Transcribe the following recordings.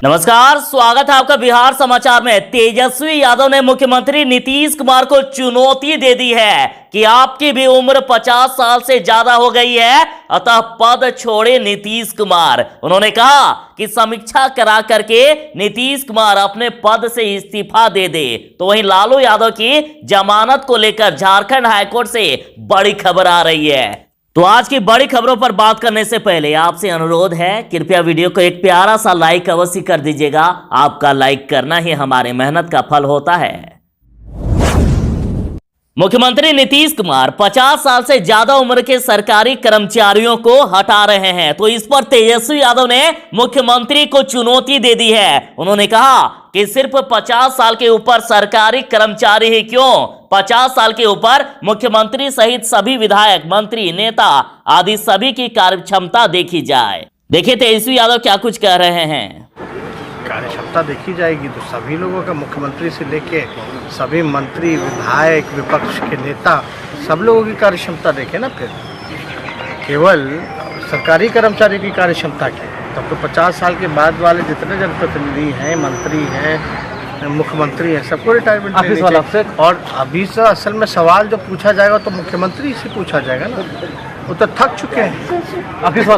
नमस्कार, स्वागत है आपका बिहार समाचार में। तेजस्वी यादव ने मुख्यमंत्री नीतीश कुमार को चुनौती दे दी है कि आपकी भी उम्र 50 साल से ज्यादा हो गई है, अतः पद छोड़े नीतीश कुमार। उन्होंने कहा कि समीक्षा करा करके नीतीश कुमार अपने पद से इस्तीफा दे दे। तो वहीं लालू यादव की जमानत को लेकर झारखंड हाईकोर्ट से बड़ी खबर आ रही है। तो आज की बड़ी खबरों पर बात करने से पहले आपसे अनुरोध है, कृपया वीडियो को एक प्यारा सा लाइक अवश्य कर दीजिएगा। आपका लाइक करना ही हमारे मेहनत का फल होता है। मुख्यमंत्री नीतीश कुमार 50 साल से ज्यादा उम्र के सरकारी कर्मचारियों को हटा रहे हैं, तो इस पर तेजस्वी यादव ने मुख्यमंत्री को चुनौती दे दी है। उन्होंने कहा कि सिर्फ 50 साल के ऊपर सरकारी कर्मचारी ही क्यों, 50 साल के ऊपर मुख्यमंत्री सहित सभी विधायक, मंत्री, नेता आदि सभी की कार्य क्षमता देखी जाए। देखिए तेजस्वी यादव क्या कुछ कह रहे हैं। कार्य क्षमता देखी जाएगी तो सभी लोगों का, मुख्यमंत्री से लेके सभी मंत्री, विधायक, विपक्ष के नेता, सब लोगों की कार्य क्षमता देखे ना। फिर केवल सरकारी कर्मचारी की कार्य क्षमता की, तब तो 50 साल के बाद वाले जितने जनप्रतिनिधि हैं, मंत्री हैं, मुख्यमंत्री हैं, सबको रिटायरमेंट ऑफिस वाला से। और अभी से असल में सवाल जो पूछा जाएगा तो मुख्यमंत्री से पूछा जाएगा ना, वो तो थक चुके हैं ऑफिस वाला।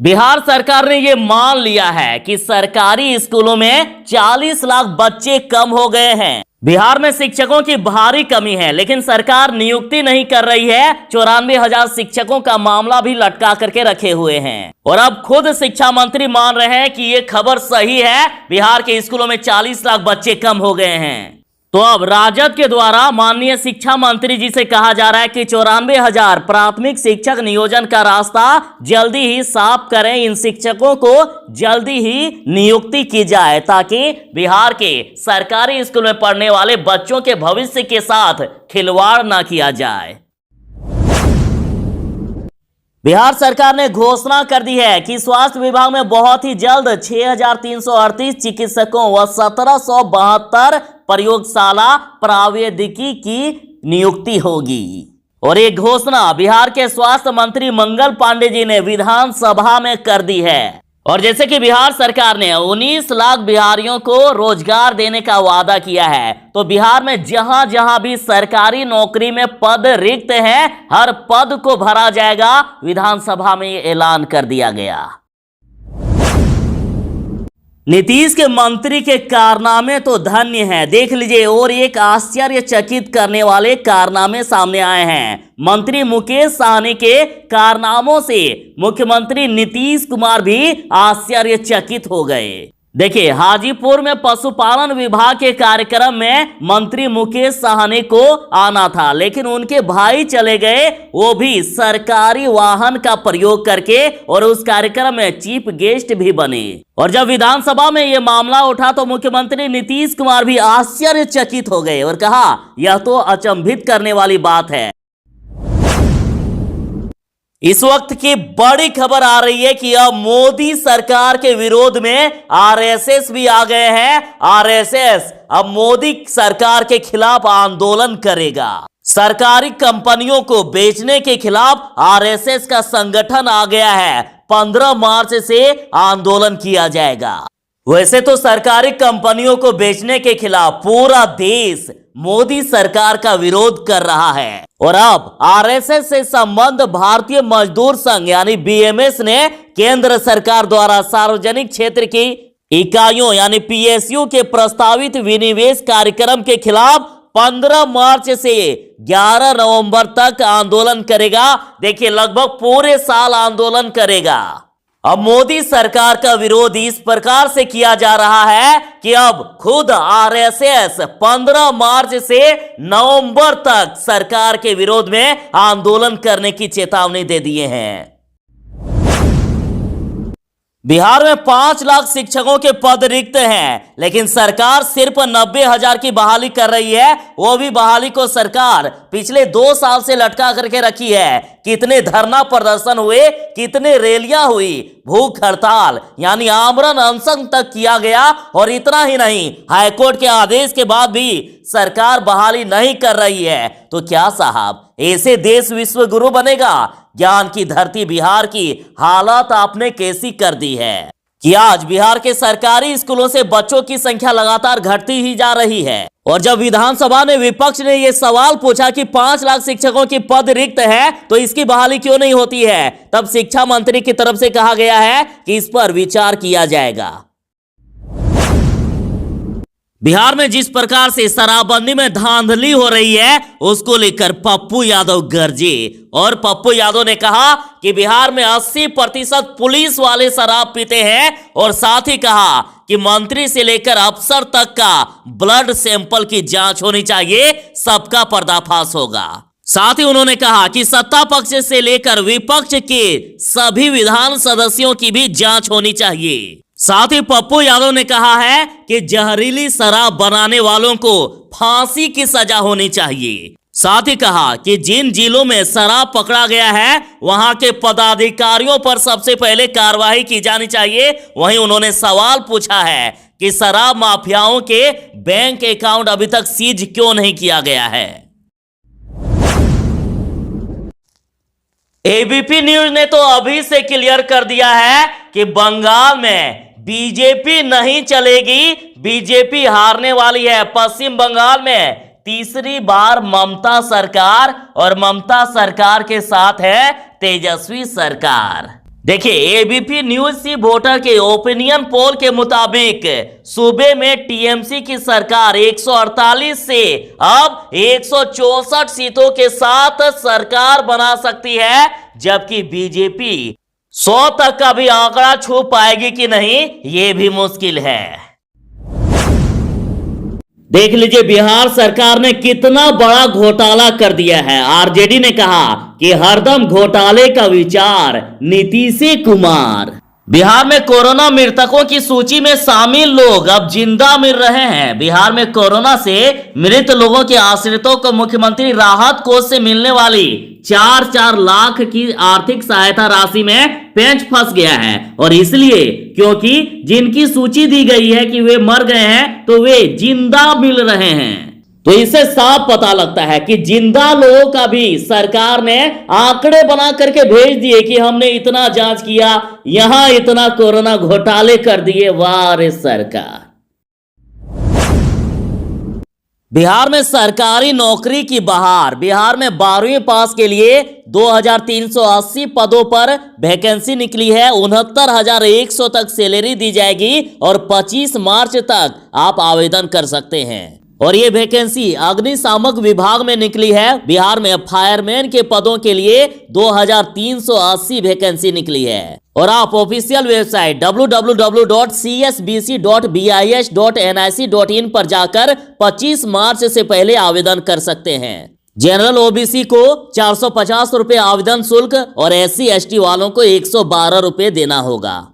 बिहार सरकार ने यह मान लिया है कि सरकारी स्कूलों में 40 लाख बच्चे कम हो गए हैं। बिहार में शिक्षकों की भारी कमी है, लेकिन सरकार नियुक्ति नहीं कर रही है। 94,000 शिक्षकों का मामला भी लटका करके रखे हुए हैं। और अब खुद शिक्षा मंत्री मान रहे हैं कि यह खबर सही है, बिहार के स्कूलों में 40 लाख बच्चे कम हो गए हैं। तो अब राजद के द्वारा माननीय शिक्षा मंत्री जी से कहा जा रहा है कि 94,000 प्राथमिक शिक्षक नियोजन का रास्ता जल्दी ही साफ करें। इन शिक्षकों को जल्दी ही नियुक्ति की जाए ताकि बिहार के सरकारी स्कूल में पढ़ने वाले बच्चों के भविष्य के साथ खिलवाड़ ना किया जाए। बिहार सरकार ने घोषणा कर दी है कि स्वास्थ्य विभाग में बहुत ही जल्द 6,338 चिकित्सकों व 1,772 प्रयोगशाला प्रावैधिकी की नियुक्ति होगी। और ये घोषणा बिहार के स्वास्थ्य मंत्री मंगल पांडे जी ने विधानसभा में कर दी है। और जैसे कि बिहार सरकार ने 19 लाख बिहारियों को रोजगार देने का वादा किया है, तो बिहार में जहां जहां भी सरकारी नौकरी में पद रिक्त हैं, हर पद को भरा जाएगा। विधानसभा में ये ऐलान कर दिया गया। नीतीश के मंत्री के कारनामे तो धन्य हैं, देख लीजिए। और एक आश्चर्यचकित करने वाले कारनामे सामने आए हैं। मंत्री मुकेश साहनी के कारनामों से मुख्यमंत्री नीतीश कुमार भी आश्चर्यचकित हो गए। देखिए, हाजीपुर में पशुपालन विभाग के कार्यक्रम में मंत्री मुकेश साहनी को आना था, लेकिन उनके भाई चले गए, वो भी सरकारी वाहन का प्रयोग करके, और उस कार्यक्रम में चीफ गेस्ट भी बने। और जब विधानसभा में यह मामला उठा तो मुख्यमंत्री नीतीश कुमार भी आश्चर्यचकित हो गए और कहा, यह तो अचंभित करने वाली बात है। इस वक्त की बड़ी खबर आ रही है कि अब मोदी सरकार के विरोध में आरएसएस भी आ गए हैं। आरएसएस अब मोदी सरकार के खिलाफ आंदोलन करेगा। सरकारी कंपनियों को बेचने के खिलाफ आरएसएस का संगठन आ गया है। 15 मार्च से आंदोलन किया जाएगा। वैसे तो सरकारी कंपनियों को बेचने के खिलाफ पूरा देश मोदी सरकार का विरोध कर रहा है। और अब आरएसएस से संबंध भारतीय मजदूर संघ यानी बीएमएस ने केंद्र सरकार द्वारा सार्वजनिक क्षेत्र की इकाइयों यानी पीएसयू के प्रस्तावित विनिवेश कार्यक्रम के खिलाफ 15 मार्च से 11 नवंबर तक आंदोलन करेगा। देखिए, लगभग पूरे साल आंदोलन करेगा। अब मोदी सरकार का विरोध इस प्रकार से किया जा रहा है कि अब खुद आरएसएस 15 मार्च से नवंबर तक सरकार के विरोध में आंदोलन करने की चेतावनी दे दिए हैं। बिहार में 5 लाख शिक्षकों के पद रिक्त हैं, लेकिन सरकार सिर्फ 90,000 की बहाली कर रही है। वो भी बहाली को सरकार पिछले 2 साल से लटका करके रखी है। कितने धरना प्रदर्शन हुए, कितने रैलियां हुई, भूख हड़ताल यानी आमरण अनशन तक किया गया। और इतना ही नहीं, हाईकोर्ट के आदेश के बाद भी सरकार बहाली नहीं कर रही है। तो क्या साहब ऐसे देश विश्व गुरु बनेगा? ज्ञान की धरती बिहार की हालत आपने कैसी कर दी है कि आज बिहार के सरकारी स्कूलों से बच्चों की संख्या लगातार घटती ही जा रही है। और जब विधानसभा में विपक्ष ने यह सवाल पूछा कि 5 लाख शिक्षकों की पद रिक्त है तो इसकी बहाली क्यों नहीं होती है, तब शिक्षा मंत्री की तरफ से कहा गया है कि इस पर विचार किया जाएगा। बिहार में जिस प्रकार से शराबबंदी में धांधली हो रही है उसको लेकर पप्पू यादव गरजे और पप्पू यादव ने कहा कि बिहार में 80% पुलिस वाले शराब पीते हैं और साथ ही कहा कि मंत्री से लेकर अफसर तक का ब्लड सैंपल की जांच होनी चाहिए, सबका पर्दाफाश होगा। साथ ही उन्होंने कहा कि सत्ता पक्ष से लेकर विपक्ष के सभी विधान सदस्यों की भी जांच होनी चाहिए। साथ ही पप्पू यादव ने कहा है कि जहरीली शराब बनाने वालों को फांसी की सजा होनी चाहिए। साथ ही कहा कि जिन जिलों में शराब पकड़ा गया है वहां के पदाधिकारियों पर सबसे पहले कार्रवाई की जानी चाहिए। वहीं उन्होंने सवाल पूछा है कि शराब माफियाओं के बैंक अकाउंट अभी तक सीज क्यों नहीं किया गया है। एबीपी न्यूज ने तो अभी से क्लियर कर दिया है कि बंगाल में बीजेपी नहीं चलेगी, बीजेपी हारने वाली है। पश्चिम बंगाल में तीसरी बार ममता सरकार और ममता सरकार के साथ है तेजस्वी सरकार। देखिए, एबीपी न्यूज सी वोटर के ओपिनियन पोल के मुताबिक सूबे में टीएमसी की सरकार 148 से अब 164 सीटों के साथ सरकार बना सकती है, जबकि बीजेपी 100 तक का भी आंकड़ा छू पाएगी कि नहीं ये भी मुश्किल है। देख लीजिए बिहार सरकार ने कितना बड़ा घोटाला कर दिया है। आरजेडी ने कहा कि हरदम घोटाले का विचार नीतीश कुमार। बिहार में कोरोना मृतकों की सूची में शामिल लोग अब जिंदा मिल रहे हैं। बिहार में कोरोना से मृत लोगों के आश्रितों को मुख्यमंत्री राहत कोष से मिलने वाली 4-4 लाख की आर्थिक सहायता राशि में पेंच फंस गया है। और इसलिए क्योंकि जिनकी सूची दी गई है कि वे मर गए हैं तो वे जिंदा मिल रहे हैं। तो इससे साफ पता लगता है कि जिंदा लोगों का भी सरकार ने आंकड़े बना करके भेज दिए कि हमने इतना जांच किया, यहां इतना कोरोना घोटाले कर दिए। वाह रे सरकार। बिहार में सरकारी नौकरी की बहार। बिहार में 12वीं पास के लिए 2380 पदों पर वैकेंसी निकली है। 69,100 तक सैलरी दी जाएगी और 25 मार्च तक आप आवेदन कर सकते हैं। और ये वैकेंसी अग्निशामक विभाग में निकली है। बिहार में फायरमैन के पदों के लिए 2380 वैकेंसी निकली है। और आप ऑफिशियल वेबसाइट www.csbc.bis.nic.in पर जाकर 25 मार्च से पहले आवेदन कर सकते हैं। जनरल ओबीसी को 450 रुपए आवेदन शुल्क और SC/ST वालों को 112 रुपए देना होगा।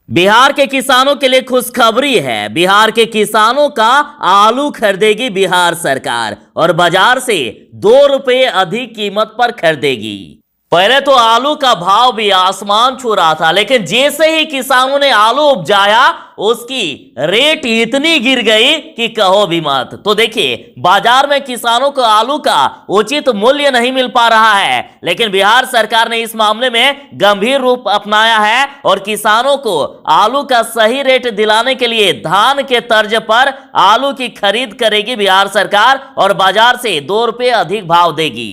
बिहार के किसानों के लिए खुशखबरी है। बिहार के किसानों का आलू खरीदेगी बिहार सरकार और बाजार से 2 रुपए अधिक कीमत पर खरीदेगी। पहले तो आलू का भाव भी आसमान छू रहा था, लेकिन जैसे ही किसानों ने आलू उपजाया उसकी रेट इतनी गिर गई कि कहो भी मत। तो देखिए, बाजार में किसानों को आलू का उचित मूल्य नहीं मिल पा रहा है, लेकिन बिहार सरकार ने इस मामले में गंभीर रूप अपनाया है और किसानों को आलू का सही रेट दिलाने के लिए धान के तर्ज पर आलू की खरीद करेगी बिहार सरकार और बाजार से 2 रुपए अधिक भाव देगी।